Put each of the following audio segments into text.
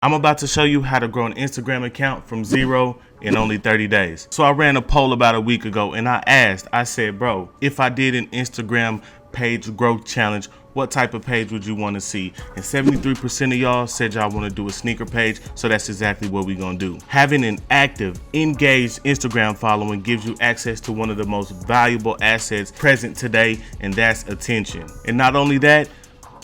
I'm about to show you how to grow an Instagram account from zero in only 30 days. So I ran a poll about a week ago and I said, bro, if I did an Instagram page growth challenge, what type of page would you want to see? And 73% of y'all said y'all want to do a sneaker page, so that's exactly what we're going to do. Having an active, engaged Instagram following gives you access to one of the most valuable assets present today, and that's attention. And not only that,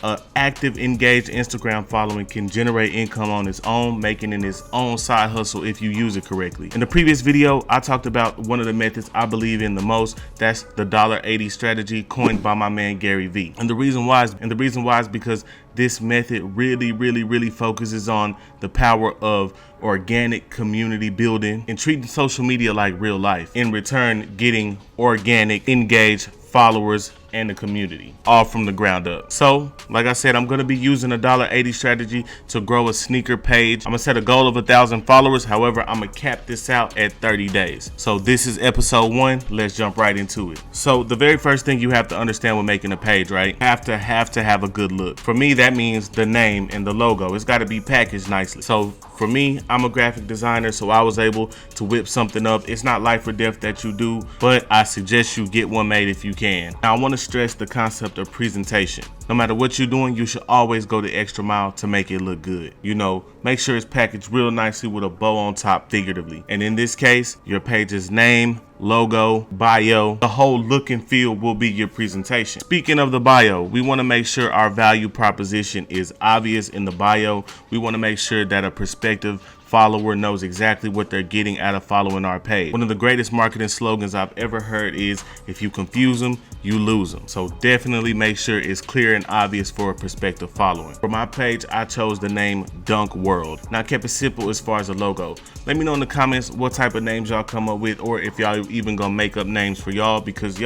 an active, engaged Instagram following can generate income on its own, making it its own side hustle if you use it correctly. In the previous video, I talked about one of the methods I believe in the most. That's the $80 strategy coined by my man Gary Vee. And the reason why is because this method really focuses on the power of organic community building and treating social media like real life. In return, getting organic, engaged followers and the community, all from the ground up. So, like I said, I'm gonna be using a $80 strategy to grow a sneaker page. I'm gonna set a goal of 1,000 followers. However, I'm gonna cap this out at 30 days. So this is episode 1. Let's jump right into it. So the very first thing you have to understand when making a page, right? Have to have a good look. For me, that means the name and the logo. It's gotta be packaged nicely. So for me, I'm a graphic designer, so I was able to whip something up. It's not life or death that you do, but I suggest you get one made if you can. Now, I want to stress the concept of presentation. No matter what you're doing, you should always go the extra mile to make it look good. You know, make sure it's packaged real nicely with a bow on top, figuratively. And in this case, your page's name, logo, bio, the whole look and feel will be your presentation. Speaking of the bio, we want to make sure our value proposition is obvious in the bio. We want to make sure that a prospective follower knows exactly what they're getting out of following our page. One of the greatest marketing slogans I've ever heard is, if you confuse them, you lose them. So definitely make sure it's clear and obvious for a prospective following. For my page, I chose the name Dunk World. Now I kept it simple as far as the logo. Let me know in the comments what type of names y'all come up with, or if y'all even gonna make up names for y'all, because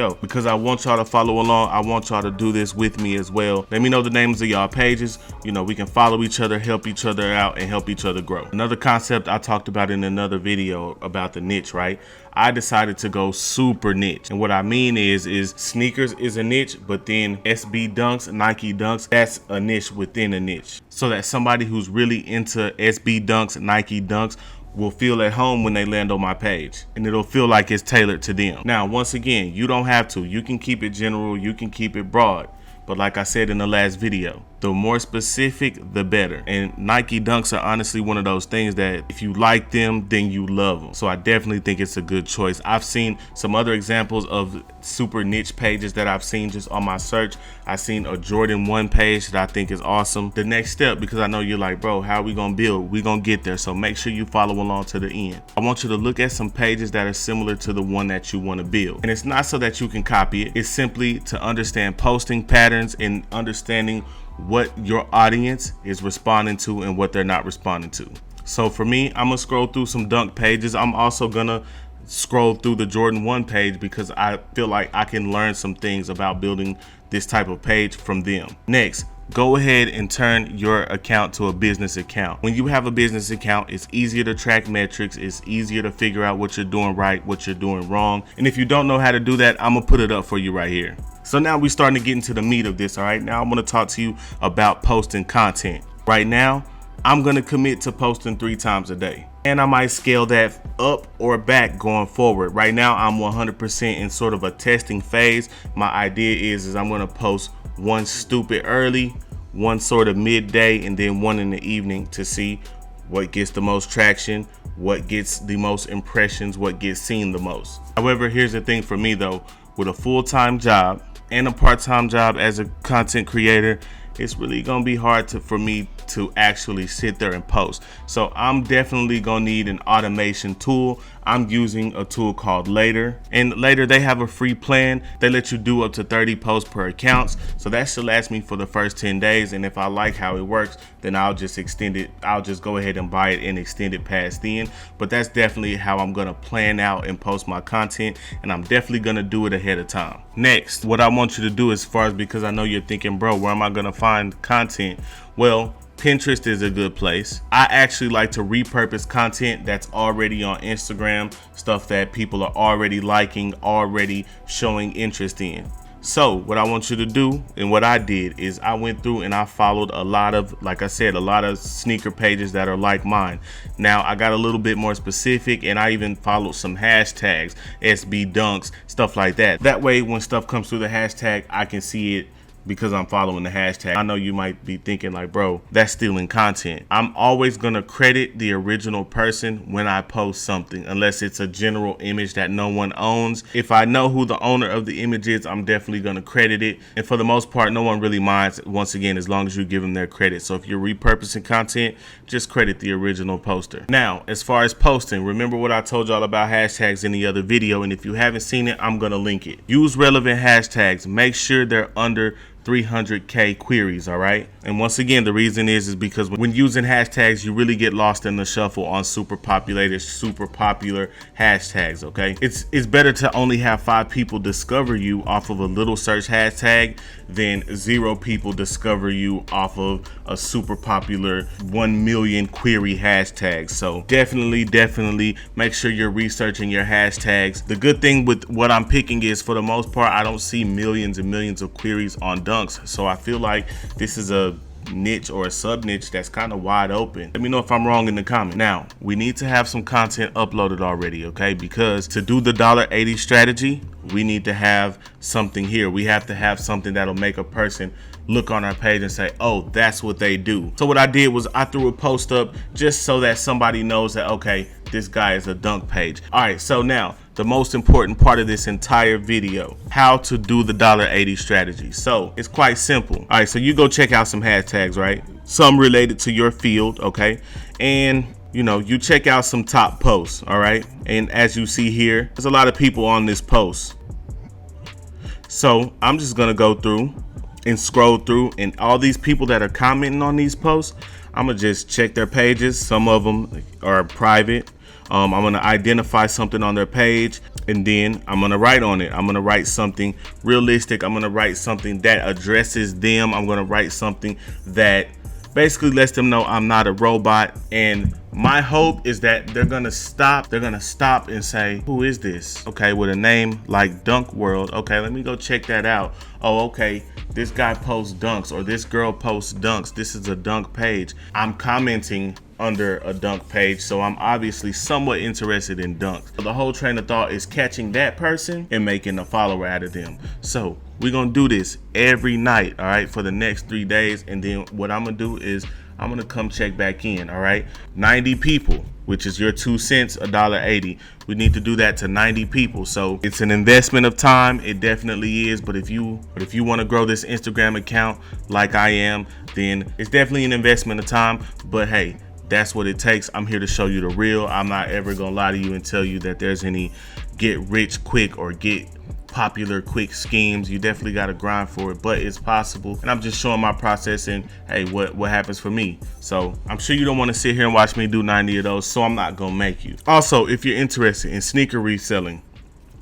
I want y'all to follow along. I want y'all to do this with me as well. Let me know the names of y'all pages. You know, we can follow each other, help each other out, and help each other grow. Another concept I talked about in another video about the niche, right? I decided to go super niche. And what I mean is sneakers is a niche, but then SB Dunks, Nike Dunks, that's a niche within a niche. So that somebody who's really into SB Dunks, Nike Dunks, will feel at home when they land on my page, and it'll feel like it's tailored to them. Now, once again, you don't have to. You can keep it general, you can keep it broad. But like I said in the last video, the more specific, the better. And Nike Dunks are honestly one of those things that if you like them, then you love them. So I definitely think it's a good choice. I've seen some other examples of super niche pages that I've seen just on my search. I've seen a Jordan 1 page that I think is awesome. The next step, because I know you're like, bro, how are we gonna build? We're gonna get there. So make sure you follow along to the end. I want you to look at some pages that are similar to the one that you want to build. And it's not so that you can copy it. It's simply to understand posting patterns and understanding what your audience is responding to and what they're not responding to. So for me, I'm gonna scroll through some Dunk pages. I'm also gonna scroll through the Jordan 1 page because I feel like I can learn some things about building this type of page from them. Next, go ahead and turn your account to a business account. When you have a business account, it's easier to track metrics. It's easier to figure out what you're doing right, what you're doing wrong. And if you don't know how to do that, I'm gonna put it up for you right here. So now we're starting to get into the meat of this, all right? Now I'm gonna talk to you about posting content. Right now, I'm gonna commit to posting 3 times a day. And I might scale that up or back going forward. Right now, I'm 100% in sort of a testing phase. My idea is I'm gonna post one stupid early, one sort of midday, and then one in the evening to see what gets the most traction, what gets the most impressions, what gets seen the most. However, here's the thing for me though, with a full-time job and a part-time job as a content creator, it's really gonna be hard for me to actually sit there and post. So I'm definitely gonna need an automation tool. I'm using a tool called Later, and Later, they have a free plan. They let you do up to 30 posts per account. So that should last me for the first 10 days. And if I like how it works, then I'll just extend it. I'll just go ahead and buy it and extend it past then. But that's definitely how I'm gonna plan out and post my content. And I'm definitely gonna do it ahead of time. Next, what I want you to do as far as, because I know you're thinking, bro, where am I gonna find content? Well, Pinterest is a good place. I actually like to repurpose content that's already on Instagram, stuff that people are already liking, already showing interest in. So what I want you to do, and what I did, is I went through and I followed a lot of, like I said, a lot of sneaker pages that are like mine. Now I got a little bit more specific, and I even followed some hashtags, SB Dunks, stuff like that. That way when stuff comes through the hashtag, I can see it because I'm following the hashtag. I know you might be thinking like, bro, that's stealing content. I'm always gonna credit the original person when I post something, unless it's a general image that no one owns. If I know who the owner of the image is, I'm definitely gonna credit it. And for the most part, no one really minds, once again, as long as you give them their credit. So if you're repurposing content, just credit the original poster. Now, as far as posting, remember what I told y'all about hashtags in the other video, and if you haven't seen it, I'm gonna link it. Use relevant hashtags. Make sure they're under 300K queries, all right? And once again, the reason is because when using hashtags, you really get lost in the shuffle on super popular hashtags, okay? It's better to only have 5 people discover you off of a little search hashtag than 0 people discover you off of a super popular 1 million query hashtag. So definitely make sure you're researching your hashtags. The good thing with what I'm picking is, for the most part, I don't see millions and millions of queries on dunks. So I feel like this is a niche or a sub niche that's kind of wide open. Let me know if I'm wrong in the comment. Now, we need to have some content uploaded already, okay? Because to do the $1.80 strategy, we need to have something here. We have to have something that'll make a person look on our page and say, oh, that's what they do. So what I did was I threw a post up just so that somebody knows that, okay, this guy is a dunk page. All right, so now the most important part of this entire video, how to do the $1.80 strategy. So it's quite simple. All right, so you go check out some hashtags, right? Some related to your field, okay? And you know, you check out some top posts, all right? And as you see here, there's a lot of people on this post. So I'm just gonna go through and scroll through, and all these people that are commenting on these posts, I'm gonna just check their pages. Some of them are private. I'm gonna identify something on their page, and then I'm gonna write on it. I'm gonna write something realistic. I'm gonna write something that addresses them. I'm gonna write something that basically lets them know I'm not a robot. And my hope is that they're gonna stop and say, who is this? Okay, with a name like Dunk World. Okay, let me go check that out. Oh, okay, this guy posts dunks, or this girl posts dunks. This is a dunk page. I'm commenting under a dunk page, so I'm obviously somewhat interested in dunks. So the whole train of thought is catching that person and making a follower out of them. So we're gonna do this every night, all right, for the next 3 days. And then what I'm gonna do is I'm gonna come check back in, all right? 90 people, which is your 2 cents, $1.80. We need to do that to 90 people. So it's an investment of time. It definitely is. But if you want to grow this Instagram account like I am, then it's definitely an investment of time. But hey, that's what it takes. I'm here to show you the real. I'm not ever gonna lie to you and tell you that there's any get rich quick or get popular quick schemes. You definitely got to grind for it, but it's possible. And I'm just showing my process and hey, what happens for me. So I'm sure you don't want to sit here and watch me do 90 of those, so I'm not gonna make you. Also, if you're interested in sneaker reselling,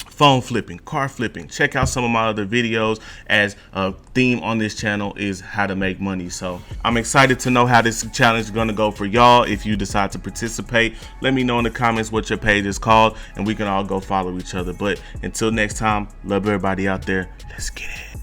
phone flipping, car flipping, check out some of my other videos, as a theme on this channel is how to make money. So I'm excited to know how this challenge is gonna go for y'all. If you decide to participate, let me know in the comments what your page is called, and we can all go follow each other. But until next time, love everybody out there. Let's get it.